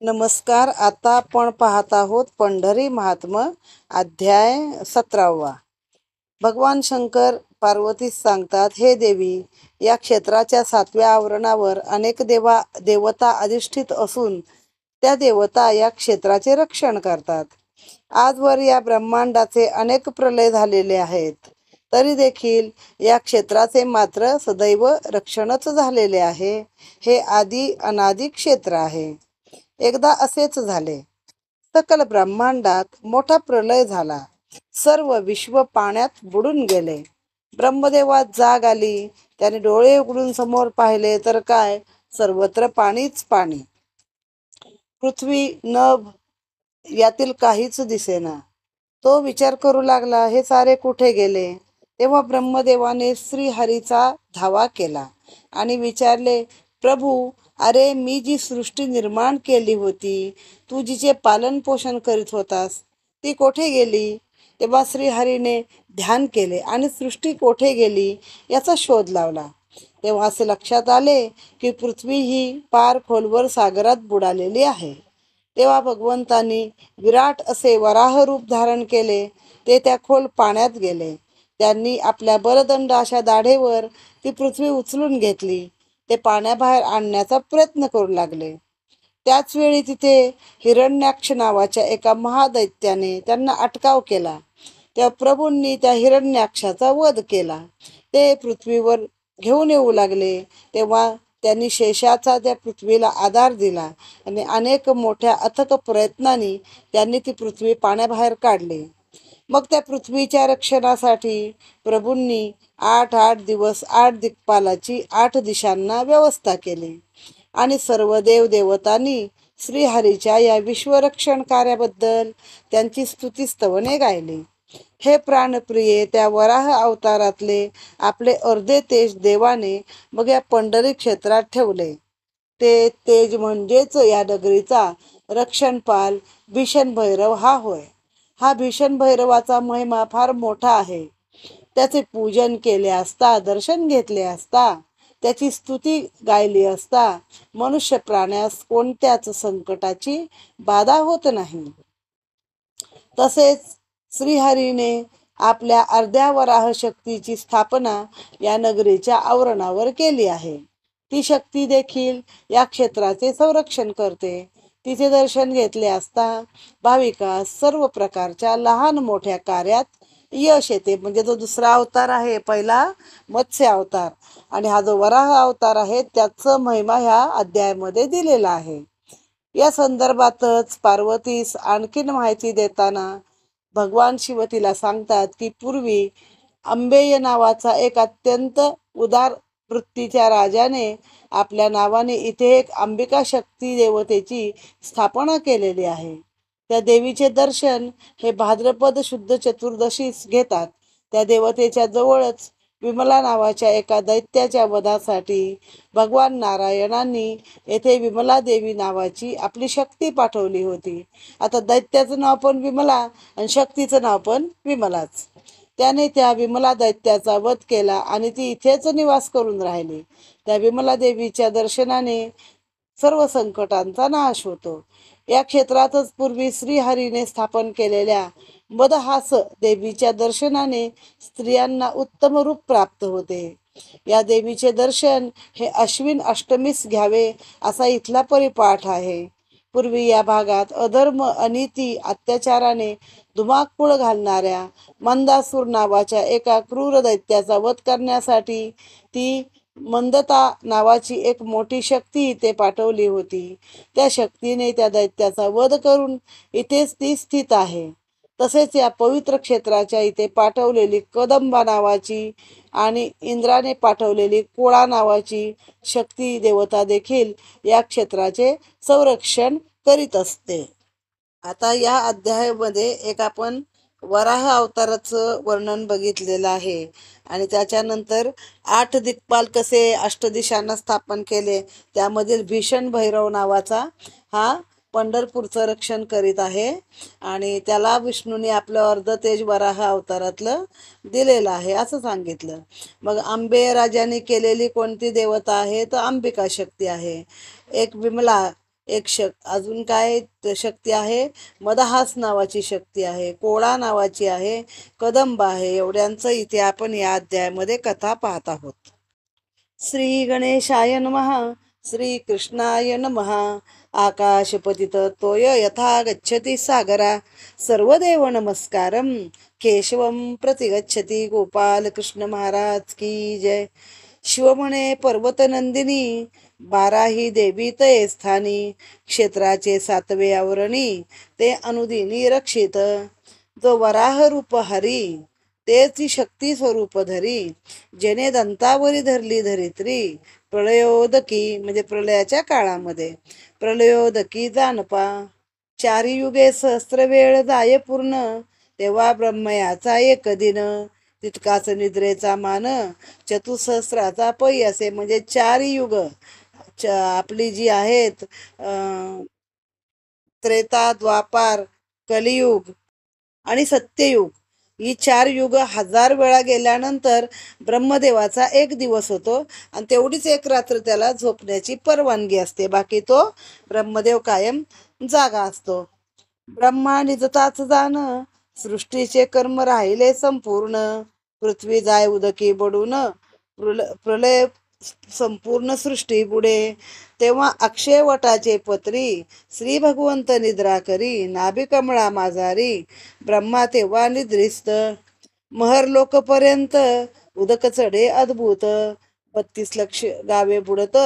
नमस्कार. आता आपण पाहत आहोत पंढरी महात्म्य अध्याय 17. भगवान शंकर पार्वतीस सांगतात, हे देवी, या क्षेत्राच्या 7व्या आवरणावर अनेक देवता अधिष्ठित असून त्या देवता या क्षेत्राचे रक्षण करतात. आजवर या ब्रह्मांडाचे अनेक प्रलय झालेले आहेत, तरी देखील या क्षेत्राचे मात्र सदैव रक्षणच झालेले आहे. हे आदी अनादी क्षेत्र आहे. एकदा असेच झाले. सकल ब्रह्मांडात मोठा प्रलय झाला. सर्व विश्व पाण्यात बुडून गेले. ब्रह्मदेवात जाग आली. त्याने डोळे उघडून समोर पाहिले तर काय, सर्वत्र पाणीच पाणी. पृथ्वी, नभ यातील काहीच दिसेना. तो विचार करू लागला, हे सारे कुठे गेले? तेव्हा ब्रह्मदेवाने श्रीहरीचा धावा केला आणि विचारले, प्रभू, अरे मी जी सृष्टी निर्माण केली होती, तू जिचे पालन पोषण करीत होतास, ती कोठे गेली? तेव्हा श्रीहरीने ध्यान केले आणि सृष्टी कोठे गेली याचा शोध लावला. तेव्हा असे लक्षात आले की पृथ्वी ही पार खोलवर सागरात बुडालेली आहे. तेव्हा भगवंतांनी विराट असे वराह रूप धारण केले. ते त्या खोल पाण्यात गेले. त्यांनी आपल्या बलदंड अशा दाढेवर ती पृथ्वी उचलून घेतली. ते पाण्याबाहेर आणण्याचा प्रयत्न करू लागले. त्याच वेळी तिथे हिरण्याक्ष नावाच्या एका महादैत्याने त्यांना अटकाव केला. त्या प्रभूंनी त्या हिरण्याक्षाचा वध केला. ते पृथ्वीवर घेऊन येऊ लागले. तेव्हा त्यांनी शेषाचा त्या पृथ्वीला आधार दिला आणि अनेक मोठ्या अथक प्रयत्नांनी त्यांनी ती पृथ्वी पाण्याबाहेर काढली. मग त्या पृथ्वीच्या रक्षणासाठी प्रभूंनी 8 दिवस 8 दिक्पालाची 8 दिशांना व्यवस्था केली आणि सर्व देवदेवतांनी श्रीहरीच्या या विश्वरक्षण कार्याबद्दल त्यांची स्तुतिस्तवने गायली. हे प्राणप्रिये, त्या वराह अवतारातले आपले अर्धे तेज देवाने मग या पंढरी क्षेत्रात ठेवले. ते तेज म्हणजेच या नगरीचा रक्षणपाल भीषण भैरव हा होय. हा भीषण भैरवाचा महिमा फार मोठा आहे. त्याचे पूजन केले असता, दर्शन घेतले असता, त्याची स्तुती गायली असता मनुष्य प्राण्यास कोणत्याच संकटाची बाधा होत नाही. तसेच श्रीहरीने आपल्या अर्ध्या वराह शक्तीची स्थापना या नगरीच्या आवरणावर केली आहे. ती शक्ती देखील या क्षेत्राचे संरक्षण करते. तिचे दर्शन घेतले असता भाविकास सर्व प्रकारच्या लहान मोठ्या कार्यात यश येते. म्हणजे जो दुसरा अवतार आहे, पहिला मत्स्य अवतार आणि हा जो वराह अवतार आहे, त्याचा महिमा ह्या अध्यायामध्ये दिलेला आहे. या संदर्भातच पार्वतीस आणखीन माहिती देताना भगवान शिव तिला सांगतात की पूर्वी अंबेय नावाचा एक अत्यंत उदार वृत्तीच्या राजाने आपल्या नावाने इथे एक अंबिका शक्ती देवतेची स्थापना केलेली आहे. त्या देवीचे दर्शन हे भाद्रपद शुद्ध चतुर्दशीस घेतात. त्या देवतेच्या जवळच विमला नावाच्या एका दैत्याच्या वधासाठी भगवान नारायणांनी येथे विमला देवी नावाची आपली शक्ती पाठवली होती. आता दैत्याचं नाव पण विमला आणि शक्तीचं नाव पण विमलाच. त्याने त्या विमला दैत्याचा वध केला आणि ती इथेच निवास करून राहिली. त्या विमला देवीच्या दर्शनाने सर्व संकटांचा नाश होतो. या क्षेत्रातच पूर्वी श्रीहरीने स्थापन केलेल्या मदहास देवीच्या दर्शनाने स्त्रियांना उत्तम रूप प्राप्त होते. या देवीचे दर्शन हे अश्विन अष्टमीस घ्यावे असा इथला परिपाठ आहे. पूर्वी या भागात अधर्म, अनिती, अत्याचाराने धुमाकूळ घालणाऱ्या मंदासूर नावाच्या एका क्रूर दैत्याचा वध करण्यासाठी ती मंदता नावाची एक मोठी शक्ती इथे पाठवली होती. त्या शक्तीने त्या दैत्याचा वध करून इथेच ती स्थित आहे. तसेच या पवित्र क्षेत्राच्या इथे पाठवलेली कदंबा नावाची आणि इंद्राने पाठवलेली कोळा नावाची शक्ती देवता देखील या क्षेत्राचे संरक्षण करीत असते. आता या अध्यायामध्ये एक आपण वराह अवताराचं वर्णन बघितलेलं आहे आणि त्याच्यानंतर 8 दिक्पाल कसे अष्टदिशांना स्थापन केले, त्यामधील भीषण भैरव नावाचा हा पंढरपूरचं रक्षण करीत आहे आणि त्याला विष्णूने आपलं अर्ध तेज वराह अवतारातलं दिलेलं आहे असं सांगितलं. मग आंबे राजाने केलेली कोणती देवता आहे तर अंबिका शक्ती आहे. एक विमला अजून काय शक्ती आहे? मदहास नावाची शक्ती आहे, कोळा नावाची आहे, कदंब आहे. एवढ्यांचं इथे आपण या अध्यायामध्ये कथा पाहत आहोत. श्री गणेशाय नमः. श्री कृष्णाय नमः. आकाशपतित तोय यथा गच्छति सागरा सर्वदेव नमस्कारम केशवम प्रतिगच्छति. गोपाल कृष्ण महाराज की जय. शिवमणे पर्वतनंदिनी बाराही देवी तये स्थानी. क्षेत्राचे सातवे आवरणी ते अनुदिनी रक्षित. जो वराह रूप हरी तेची शक्ती स्वरूप धरी. जेने दंतावरी धरली धरित्री. प्रलयोदकी म्हणजे प्रलयाच्या काळामध्ये. प्रलयोदकी जानपा. चारी युगे सहस्त्र वेळ जाय पूर्ण. तेव्हा ब्रह्मयाचा एक दिन. तितकाच निद्रेचा मान. चतुसहस्राचा पै असे म्हणजे 4 युग आपली जी आहेत त्रेता, द्वापार, कलियुग आणि सत्ययुग, ही 4 युग 1000 वेळा गेल्यानंतर ब्रह्मदेवाचा एक दिवस होतो आणि तेवढीच एक रात्र त्याला झोपण्याची परवानगी असते. बाकी तो ब्रह्मदेव कायम जागा असतो. ब्रह्मा निजताच जाण सृष्टीचे कर्म राहिले संपूर्ण. पृथ्वी जाय उदकी बडून प्रलय संपूर्ण सृष्टी बुडे. तेव्हा अक्षय वटाचे पत्री श्री भगवंत निद्रा करी. नाभी कमळा माझारी ब्रह्मा तेव्हा निद्रिस्त. महर लोकपर्यंत उदक चढे अद्भुत. 32 लक्ष गावे बुडत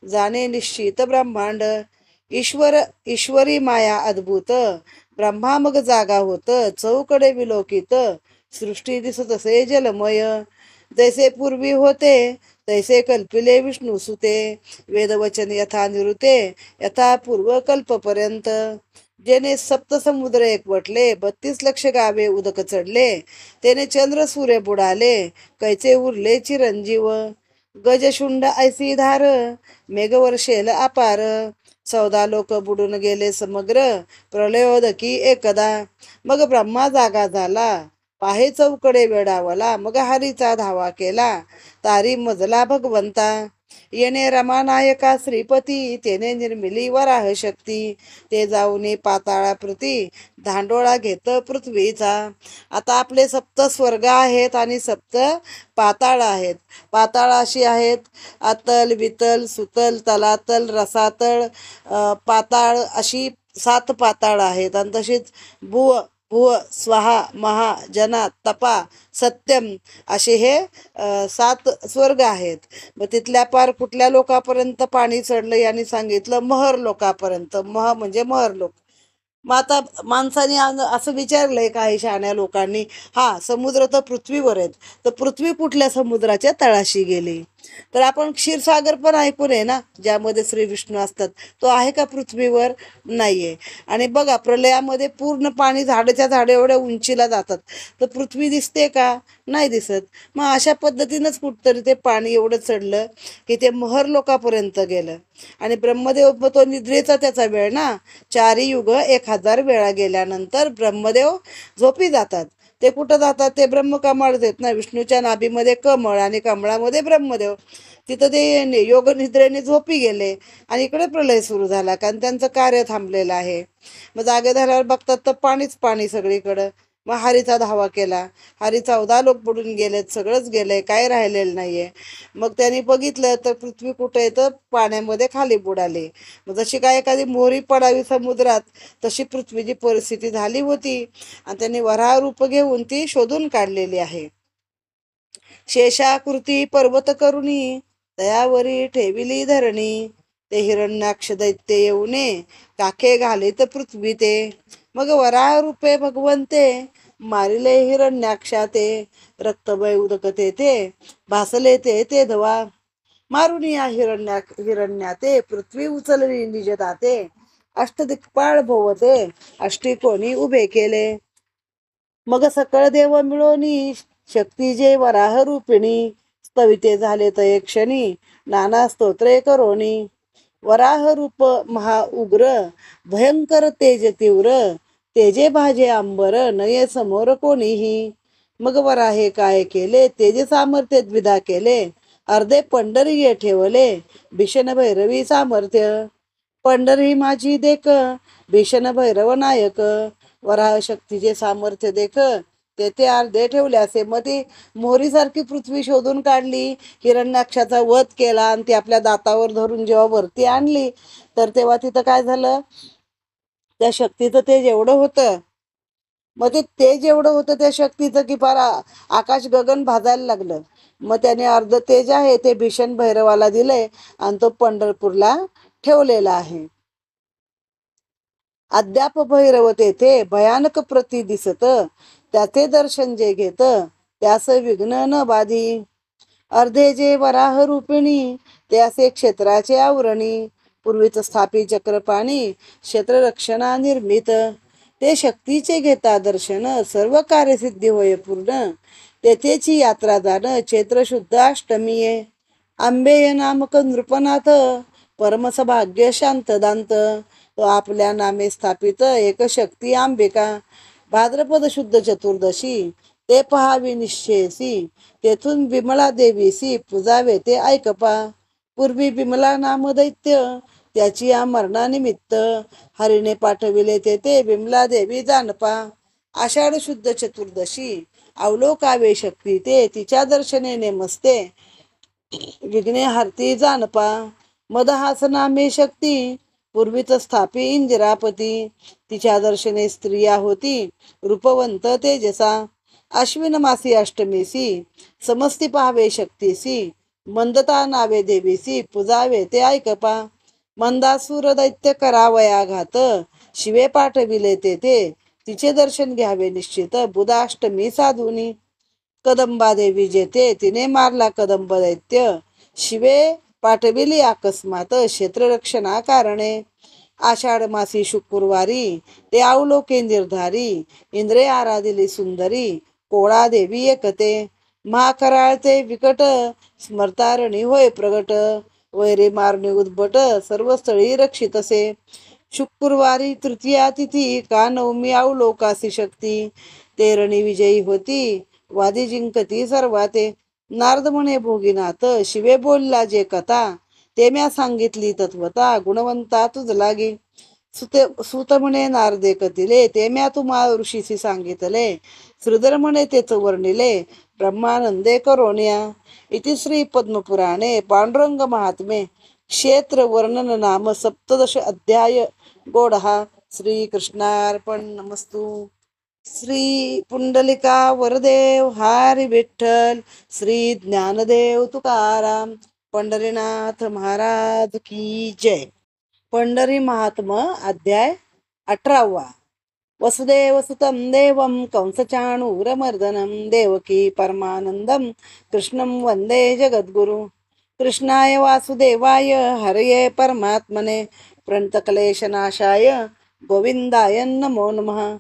जाणे निश्चित ब्रह्मांड. ईश्वरी माया अद्भुत. ब्रह्मा मग जागा होत चौकडे विलोकित. सृष्टी दिसत असे जलमय. जैसे पूर्वी होते तैसे कल्पिले विष्णू सुते. वेदवचन यथा निरुते यथा पूर्व कल्पपर्यंत. जेने सप्त समुद्र एकवटले 32 लक्ष गावे उदक चढले. तेने चंद्र सूर्य बुडाले कैचे उरले चिरंजीव. गजशुंड ऐसी धार मेघवर्षेल अपार. 14 लोक बुडून गेले समग्र प्रलयोदकी एकदा. मग ब्रह्मा जागा झाला पाहे चौकडे वेडावला. मग हरीचा धावा केला तारी मजला भगवंता. येणे रमानायका श्रीपती तेने निर्मिली वराह शक्ती. ते जाऊनी पाताळाप्रती धांडोळा घेत पृथ्वीचा. आता आपले सप्त स्वर्ग आहेत आणि सप्त पाताळ आहेत. पाताळ अशी आहेत अतल, वितल, सुतल, तलातल, रसातळ, पाताळ अशी 7 पाताळ आहेत. आणि तशीच भुव, भुव, स्वाहा, महा, जना, तपा, सत्यम असे हे 7 स्वर्ग आहेत. मग तिथल्या पार कुठल्या लोकापर्यंत पाणी चढलं यांनी सांगितलं महर लोकापर्यंत. म्हणजे महर लोक. मग आता माणसाने असं विचारलंय काही शहाण्या लोकांनी, हा समुद्र तर पृथ्वीवर आहेत, तर पृथ्वी कुठल्या समुद्राच्या तळाशी गेली? तर आपण क्षीरसागर पण ऐकून आहे ना, ज्यामध्ये श्री विष्णू असतात. तो आहे का पृथ्वीवर? नाहीये. आणि बघा प्रलयामध्ये पूर्ण पाणी झाडाच्या झाडे एवढ्या उंचीला जातात, तर पृथ्वी दिसते का? नाही दिसत. मग अशा पद्धतीनंच कुठतरी ते पाणी एवढं चढलं की ते महर लोकापर्यंत गेलं. आणि ब्रह्मदेव तो निद्रेचा त्याचा वेळ ना. 4 युग 1000 वेळा गेल्यानंतर ब्रह्मदेव झोपी जातात. ते कुठं जातात? ते ब्रह्मकमळ देत ना. विष्णूच्या नाभीमध्ये कमळ आणि कमळामध्ये ब्रह्मदेव. तिथं ते योग निद्रेने झोपी गेले आणि इकडे प्रलय सुरू झाला, कारण त्यांचं कार्य थांबलेलं आहे. मग जागे झाल्यावर बघतात तर पाणीच पाणी सगळीकडं. मग हरीचा धावा केला. हरी 14 लोक बुडून गेलेत, सगळंच गेलंय, काय राहिलेलं नाहीये. मग त्यांनी बघितलं तर पृथ्वी कुठे आहे तर पाण्यामध्ये खाली बुडाली. मग जशी काय एखादी मोहरी पडावी समुद्रात तशी पृथ्वीची परिस्थिती झाली होती. आणि त्यांनी वराह रूप घेऊन ती शोधून काढलेली आहे. शेषाकृती पर्वत करुणी तयावरी ठेविली धरणी. ते हिरण्याक्ष दैत्य येऊने काखे घालीत पृथ्वी ते. मग वराह रूपे भगवंते मारिले हिरण्याक्षा ते. रक्तमय उदकते ते भासले ते धवा. मारून या हिरण्या ते पृथ्वी उचलली निज दाते. अष्टदिक्पाळ भोवते अष्टिकोनी उभे केले. मग सकळ देव मिळोनी शक्ती जे वराह रूपिणी. स्तविते झाले तये क्षणी नाना स्तोत्रे करोनी. वराह रूप महा उग्र भयंकर तेज तीव्र. तेजे भाजे अंबर नये समोर कोणीही. मग वराहे काय केले तेजे सामर्थ्य द्विधा केले. अर्धे पंढरीये ठेवले भीषण भैरवी सामर्थ्य. पंढरी माझी देख, भीषण भैरव नायक. वराह शक्तीचे सामर्थ्य देख, तेथे अर्धे ठेवले असे. मग ती मोहरीसारखी पृथ्वी शोधून काढली, हिरण्याक्षाचा वध केला आणि ती आपल्या दातावर धरून जेव्हा वरती आणली, तर तेव्हा तिथं काय झालं, त्या शक्तीचं तेज एवढं होतं. मग ते तेज एवढं होतं त्या शक्तीचं की फार आकाश गगन भाजायला लागलं. मग त्याने अर्ध तेज आहे ते भीषण भैरवाला दिलंय आणि तो पंढरपूरला ठेवलेला आहे. अद्याप भैरव तेथे भयानक प्रती दिसत, त्याचे दर्शन जे घेत त्यास विघ्न न बाधी. अर्धे जे वराह रूपिणी, ते असे क्षेत्राचे आवरणी. पूर्वीच स्थापित चक्रपाणी, क्षेत्ररक्षणा निर्मित. ते शक्तीचे घेता दर्शन, सर्व कार्यसिद्धी होय पूर्ण. तेथेची यात्रा जाण, चैत्र शुद्ध अष्टमीये. आंबेय नामक नृपनाथ, परमस भाग्य शांत दांत. तो आपल्या नामे स्थापित एक शक्ती अंबिका. भाद्रपद शुद्ध चतुर्दशी, ते पहावी निश्चयसी. तेथून बिमला देवीसी, पूजावे ते ऐकपा. पूर्वी बिमला नाम दैत्य, त्याची या मरणानिमित्त. हरीने पाठविले तेथे बिमला देवी जानपा. आषाढ शुद्ध चतुर्दशी, अवलोकावे शक्ती ते. तिच्या दर्शने नेमस्ते, विघ्ने हरती जानपा. मदहास नामे शक्ती, पूर्वीच स्थापी इंदिरापती. तिच्या दर्शने स्त्रिया होती, रूपवंत तेजसा. अश्विन मासी अष्टमीसी, समस्ती पाहावे शक्तीसी. मंदता नावे देवीसी, पूजावे ते ऐकपा. मंदासूर दैत्य करावया घात, शिवे पाठविले तेथे. तिचे दर्शन घ्यावे निश्चित, बुधाष्टमी साधुनी. कदंबा देवी जेथे, तिने मारला कदंब दैत्य. शिवे पाठविली अकस्मात, क्षेत्ररक्षणा कारणे. आषाढ मासी शुक्रवारी, ते अवलोके निर्धारी. इंद्रे आराधिली सुंदरी, कोळा देवी एकते. महाकराळते विकट, स्मरतारणी होय प्रगट. वैरे मारणे उद्भट, सर्व स्थळी रक्षितसे. शुक्रवारी तृतीया तिथी, का नवमी अवलोकासी शक्ती. तेरणी विजयी होती, वादी जिंकती सर्वाते. नारद म्हणे भोगीनाथ, शिवे बोलला जे कथा. ते म्या सांगितली तत्वता, गुणवंता तुझ लागे. सुत म्हणे नारदे कथिले, ते म्या तुम्हा ऋषीसी सांगितले. श्रीधर म्हणे तेच वर्णिले, ब्रह्मानंदे करोनिया. इति श्री पद्मपुराणे पांडुरंग महात्मे, क्षेत्र वर्णन नाम सप्तदश अध्याय गोडहा. श्री कृष्णार्पण नमस्तु. श्री पुंडलिका वरदेव हरी विठ्ठल. श्री ज्ञानदेव तुकाराम. पंढरीनाथ महाराज की जय. पंढरी महात्म अध्याय 18. वसुदेव सुतं देवं कंसचाणूरमर्दनं, देवकी परमानंदं कृष्णं वंदे जगद्गुरु. कृष्णाय वासुदेवाय हरये परमात्मने, प्रणतक्लेशनाशाय गोविंदाय नमो नमः.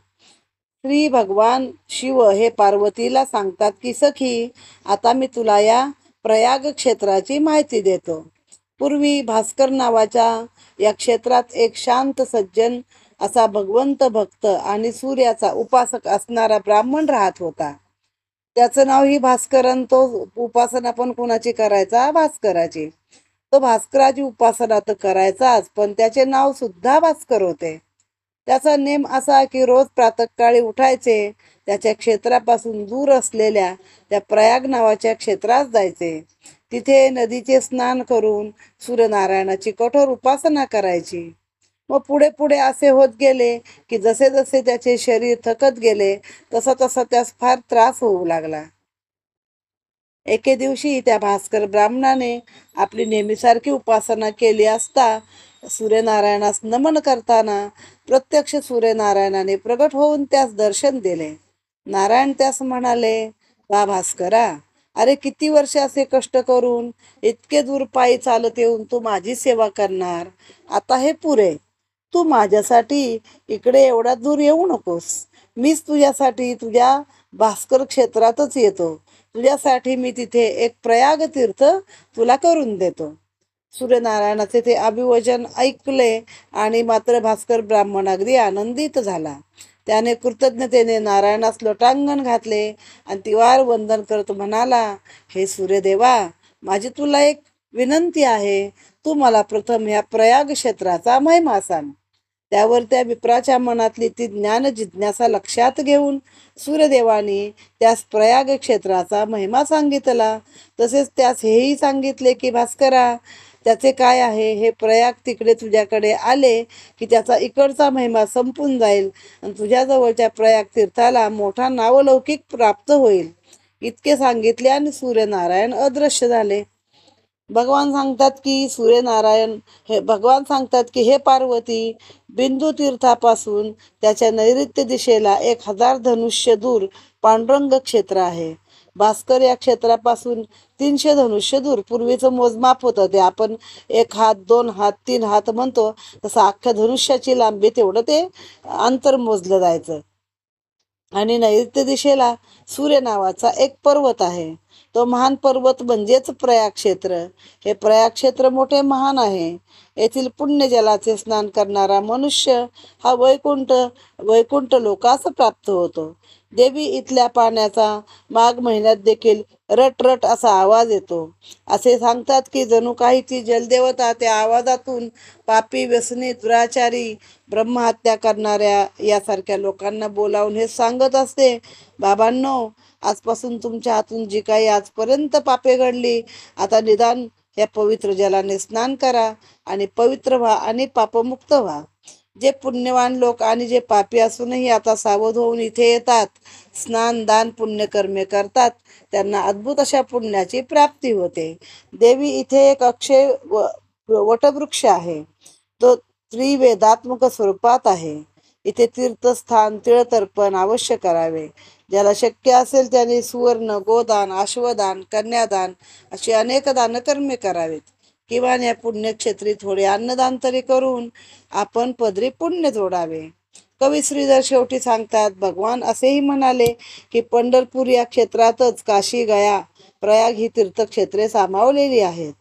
श्री भगवान शिव हे पार्वतीला सांगतात की सखी, आता मी तुला या प्रयाग क्षेत्राची माहिती देतो. पूर्वी भास्कर नावाच्या या क्षेत्रात एक शांत सज्जन असा भगवंत भक्त आणि सूर्याचा उपासक असणारा ब्राह्मण राहत होता. त्याचं नाव ही भास्करन. तो उपासना पण कुणाची करायचा? भास्कराची. तो भास्कराची उपासना तर करायचाच, पण त्याचे नाव सुद्धा भास्कर होते. त्याचा नेम असा की रोज प्रातःकाळी उठायचे, त्याच्या क्षेत्रापासून दूर असलेल्या त्या प्रयाग नावाच्या क्षेत्रात जायचे. तिथे नदीचे स्नान करून सूर्यनारायणाची कठोर उपासना करायची. मग पुढे पुढे असे होत गेले की जसे जसे त्याचे शरीर थकत गेले, तसा तसा त्यास फार त्रास होऊ लागला. एके दिवशी त्या भास्कर ब्राह्मणाने आपली नेहमीसारखी उपासना केली असता, सूर्यनारायणास नमन करताना प्रत्यक्ष सूर्यनारायणाने प्रगट होऊन त्यास दर्शन दिले. नारायण त्यास म्हणाले, वा भास्करा, अरे किती वर्ष असे कष्ट करून इतके दूर पायी चालत येऊन तू माझी सेवा करणार. आता हे पुरे. तू माझ्यासाठी इकडे एवढा दूर येऊ नकोस. मीच तुझ्यासाठी तुझ्या भास्कर क्षेत्रातच येतो. तुझ्यासाठी मी तिथे एक प्रयाग तीर्थ तुला करून देतो. सूर्यनारायणाचे ते अभिवचन ऐकले आणि मात्र भास्कर ब्राह्मण अगदी आनंदित झाला. त्याने कृतज्ञतेने नारायणास लोटांगण घातले आणि तिवार वंदन करत म्हणाला, हे सूर्यदेवा, माझी तुला एक विनंती आहे, तू मला प्रथम ह्या प्रयाग क्षेत्राचा महिमा सांग. त्यावर त्या विप्राच्या मनातली ती ज्ञान जिज्ञासा लक्षात घेऊन सूर्यदेवानी त्यास प्रयाग क्षेत्राचा महिमा सांगितला. तसेच त्यास हेही सांगितले की भास्करा, त्याचे काय आहे, हे प्रयाग तिकडे तुझ्याकडे आले की त्याचा इकडचा महिमा संपून जाईल आणि तुझ्याजवळच्या प्रयाग तीर्थाला मोठा नावलौकिक प्राप्त होईल. इतके सांगितले आणि सूर्यनारायण अदृश्य झाले. भगवान सांगतात की हे पार्वती, बिंदू तीर्थापासून त्याच्या नैऋत्य दिशेला 1000 धनुष्य दूर पांडुरंग क्षेत्र आहे. भास्कर या क्षेत्रापासून 300 धनुष्य दूर. पूर्वीचं मोजमाप होतं ते आपण 1 हात, 2 हात, 3 हात म्हणतो, तसं अख्ख्या धनुष्याची लांबी तेवढं ते अंतर मोजलं जायचं. आणि नैऋत्य दिशेला सूर्य नावाचा एक पर्वत आहे. तो महान पर्वत म्हणजेच प्रयाग क्षेत्र. हे प्रयाग क्षेत्र मोठे महान आहे. येथील पुण्य जलाचे स्नान करणारा मनुष्य हा वैकुंठ लोकास प्राप्त होतो. देवी, इथल्या पाण्याचा माघ महिन्यात देखील रट रट असा आवाज येतो. असे सांगतात की जणू काही ती जलदेवता त्या आवाजातून पापी, व्यसनी, दुराचारी, ब्रह्महत्या करणाऱ्या यासारख्या लोकांना बोलावून हे सांगत असते, बाबांनो, आजपासून तुमच्या हातून जी काही आजपर्यंत पापे घडली, आता निदान या पवित्र जलाने स्नान करा आणि पवित्र व्हा आणि पापमुक्त व्हा. जे पुण्यवान लोक आणि जे पापी असूनही आता सावध होऊन इथे येतात, स्नान, दान, पुण्यकर्मे करतात, त्यांना अद्भुत अशा पुण्याची प्राप्ती होते. देवी, इथे एक अक्षय वटवृक्ष आहे. तो त्रिवेदात्मक स्वरूपात आहे. इथे तीर्थस्थान, तिळतर्पण अवश्य करावे. ज्याला शक्य असेल त्याने सुवर्ण, गोदान, अश्वदान, कन्यादान अशी अनेक दानकर्मे करावेत. किंवा या पुण्यक्षेत्री थोडे अन्नदान तरी करून आपण पदरी पुण्य जोडावे. कवी श्रीधर शेवटी सांगतात, भगवान असेही म्हणाले की पंढरपूर या क्षेत्रातच काशी, गया, प्रयाग ही तीर्थक्षेत्रे सामावलेली आहेत.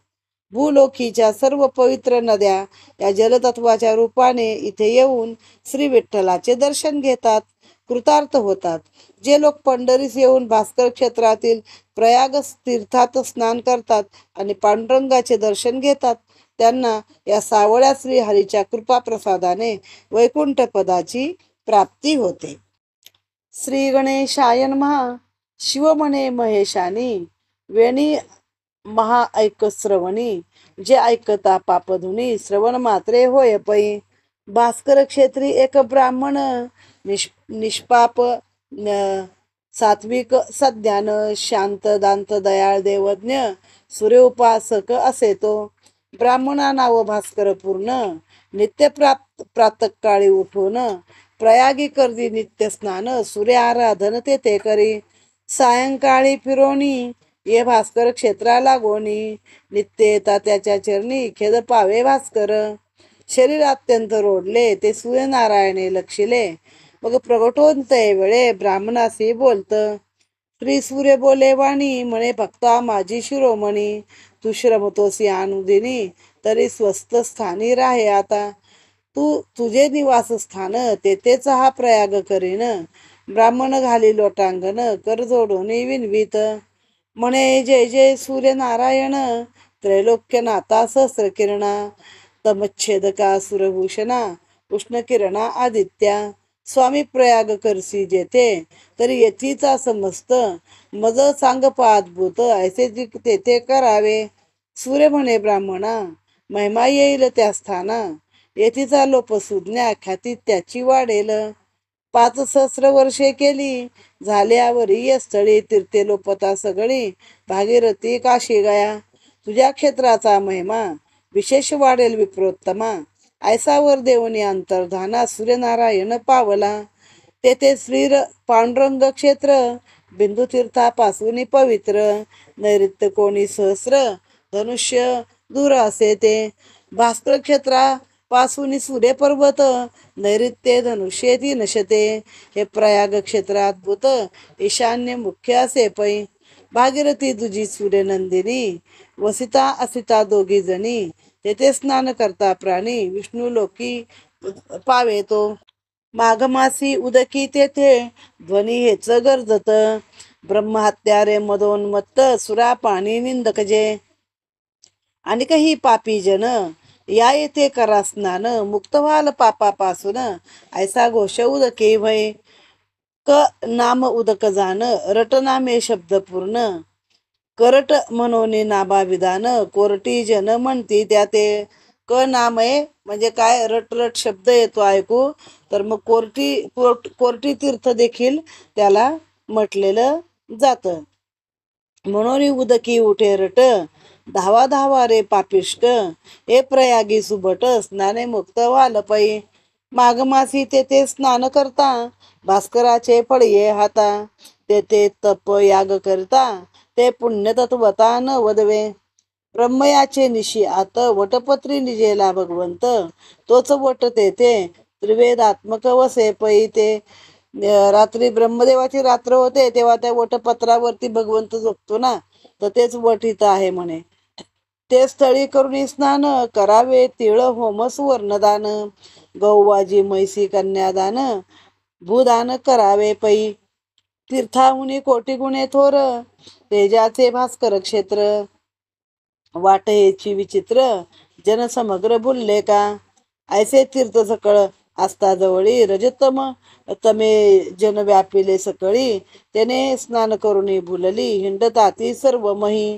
भूलोकीच्या सर्व पवित्र नद्या या जलतत्वाच्या रूपाने इथे येऊन श्री विठ्ठलाचे दर्शन घेतात, कृतार्थ होतात. जे लोक पंढरीस येऊन भास्कर क्षेत्रातील प्रयाग तीर्थात स्नान करतात आणि पांडुरंगाचे दर्शन घेतात, त्यांना या सावळ्या श्री हरीच्या कृपा प्रसादाने वैकुंठ पदाची प्राप्ती होते. श्री गणेशाय नमः. शिव म्हणे महेशानी, वेणी महा ऐक श्रवणी, जे ऐकता पापधुनी, श्रवण मात्रे होय पै. भास्कर क्षेत्री एक ब्राह्मण, निष्पाप, सात्विक, सद्यान, शांत, दांत, दयाळ, देवज्ञ, सूर्योपासक असे तो. ब्राह्मणा नाव भास्कर पूर्ण, नित्य प्रातकाळी उठून प्रयागी करदी नित्य स्नान, सूर्य आराधन ते करी. सायंकाळी फिरोणी ये भास्कर क्षेत्राला गोणी, नित्य येता त्याच्या चरणी, खेद पावे भास्कर. शरीर अत्यंत रोडले ते सूर्यनारायणे लक्षिले, मग प्रगटोन ते वेळे ब्राह्मणासी बोलत. श्री सूर्य बोले वाणी, म्हणे भक्ता माझी शिरोमणी, तू श्रमतोसी अनुदिनी, तरी स्वस्थ स्थानी राहे आता. तू तुझे निवासस्थान तेथेच हा प्रयाग करीन. ब्राह्मण घाली लोटांगण, कर जोडून विनवीत. म्हणे जय जय सूर्यनारायण, त्रैलोक्यनाथा सहस्रकिरणा, तमच्छेदका सुरभूषणा, उष्ण किरणा आदित्या. स्वामी प्रयाग करसी जेथे, तरी येथीचा समस्त, मज सांग पादभूत, ऐसे तेथे करावे. सूर्य म्हणे ब्राह्मणा, महिमा येईल त्या स्थाना, येथीचा लोप सुज्ञा, ख्याती त्याची वाढेल. 5 सहस्र वर्षे केली, झाल्यावरी या स्थळी, तीर्थे लोपता सगळी, भागीरथी काशी गया. तुझ्या क्षेत्राचा महिमा विशेष वाढेल विप्रोत्तमा, ऐसावर देवनी अंतर्धाना, सूर्यनारायण पावला. तेथे श्री पांडुरंग क्षेत्र, बिंदू तीर्थापासून पवित्र, नैऋत्य कोणी सहस्र धनुष्य दूर असे ते. भास्कर क्षेत्रापासून सूर्य पर्वत, नैऋत्य धनुष्ये 300 हे प्रयाग क्षेत्र अद्भुत, ईशान्य मुख्य असे पै. भागीरथी तुझी सूर्यनंदिनी, वसिता असिता दोघी जणी, तेथे स्नान करता प्राणी, विष्णू लोकी पावे तो. माघमासी उदकी तेथे, ध्वनी हेच गरजत, ब्रह्महत्यारे मदोन्मत्त, सुरा पाणी निंदक जे. आणि काही पापी जन या येथे करा स्नान, मुक्त व्हाल पापापासून ऐसा घोष उदके भय. क नाम उदक जान, रट नामे शब्द पूर्ण. करट म्हणून नाभा विधान, कोरटी जन म्हणती त्या ते. क नाम आहे म्हणजे काय, रट रट शब्द येतो ऐकू, तर मग कोर्टी तीर्थ देखील त्याला म्हटलेलं जातं. म्हणून उदकी उठे रट, धावा धावा रे पापिष्ट. हे प्रयागी सुबट, स्नाने मुक्त व्हाल पै. माघमासी तेथे स्नान करता, भास्कराचे फळये हाता. तेथे तप याग करता, ते पुण्य तत्वता न वदवे. ब्रह्मयाचे निशी आत, वटपत्री निजेला भगवंत. तोच वट तेथे त्रिवेदात्मक वसे पै. ते रात्री ब्रह्मदेवाची रात्र होते तेव्हा त्या वटपत्रावरती भगवंत झोपतो ना, तर तेच वट इथं आहे म्हणे. ते स्थळी करुणी स्नान, करावे तिळ होम सुवर्णदान. गौवाजी म्हैसी कन्यादान, भूदान करावे पै. तीर्थाहुनी कोटी गुणे थोर, तेजाचे भास्कर क्षेत्र. वाटेची विचित्र, जन समग्र भुलले का. ऐसे तीर्थ सकळ असता जवळी, रजतम तमे जन व्यापिले सकळी. त्याने स्नान करुणी भुलली, हिंडताती सर्व मही.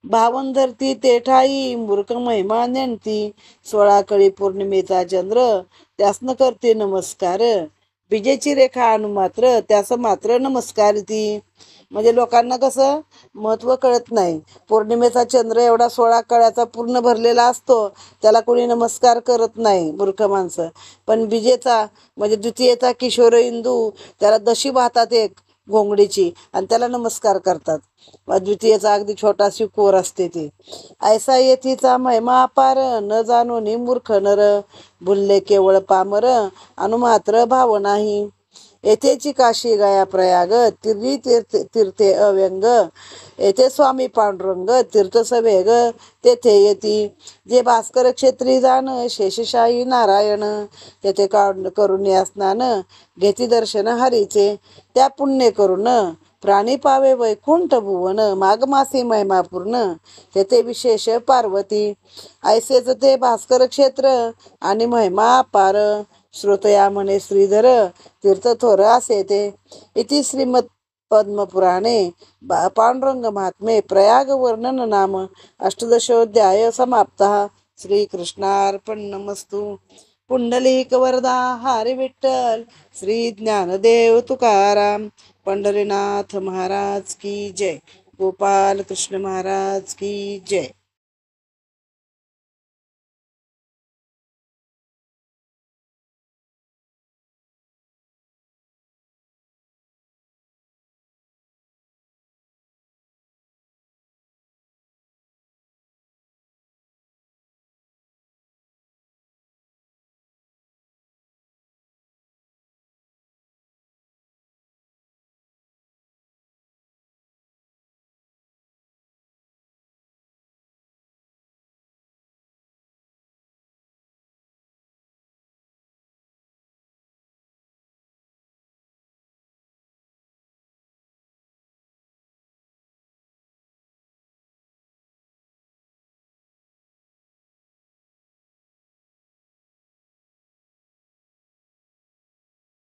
भावन धरती ते ठाई, मूर्ख महिमा नेणती. 16 कळी पौर्णिमेचा चंद्र, त्यासन करते नमस्कार. विजेची रेखा अनुमात्र, त्यास मात्र नमस्कार ती. म्हणजे लोकांना कसं महत्व कळत नाही. पौर्णिमेचा चंद्र एवढा 16 कळ्याचा पूर्ण भरलेला असतो, त्याला कोणी नमस्कार करत नाही मूर्ख माणसं. पण विजेचा म्हणजे द्वितीयेचा किशोर इंदू, त्याला दशी वाहतात एक घोंगडीची आणि त्याला नमस्कार करतात. द्वितीयेचा अगदी छोटाशी कोर असते ती. ऐसा येथीचा महिमा अपार, न जाणून मूर्ख नर. भुलले केवळ पामर, अनुमात्र भाव नाही. येथेची काशी गया प्रयाग, तीर्थे अव्यंग. येथे स्वामी पांडुरंग तीर्थसवेग, तेथे येती. जे भास्कर क्षेत्री जाण, शेषशाही नारायण. तेथे करून स्नान, घेती दर्शन हरीचे. त्या पुण्य करून प्राणी पावे वैकुंठ भुवन. माघमासी महिमा पूर्ण, तेथे विशेष पार्वती. ऐसेच ते भास्कर क्षेत्र आणि महिमा अपार. श्रोतया म्हणे श्रीधर, तीर्थ थोर असे ते. इति श्रीमद पद्मपुराणे पांडुरंग महात्मे प्रयाग वर्णन नाम अष्टदशोध्याय समाप्तः. श्रीकृष्णार्पणमस्तु. पुंडलिक वरदा हरी विठ्ठल, श्री ज्ञानदेव तुकाराम. पंढरीनाथ महाराज की जय. गोपाल कृष्ण महाराज की जय.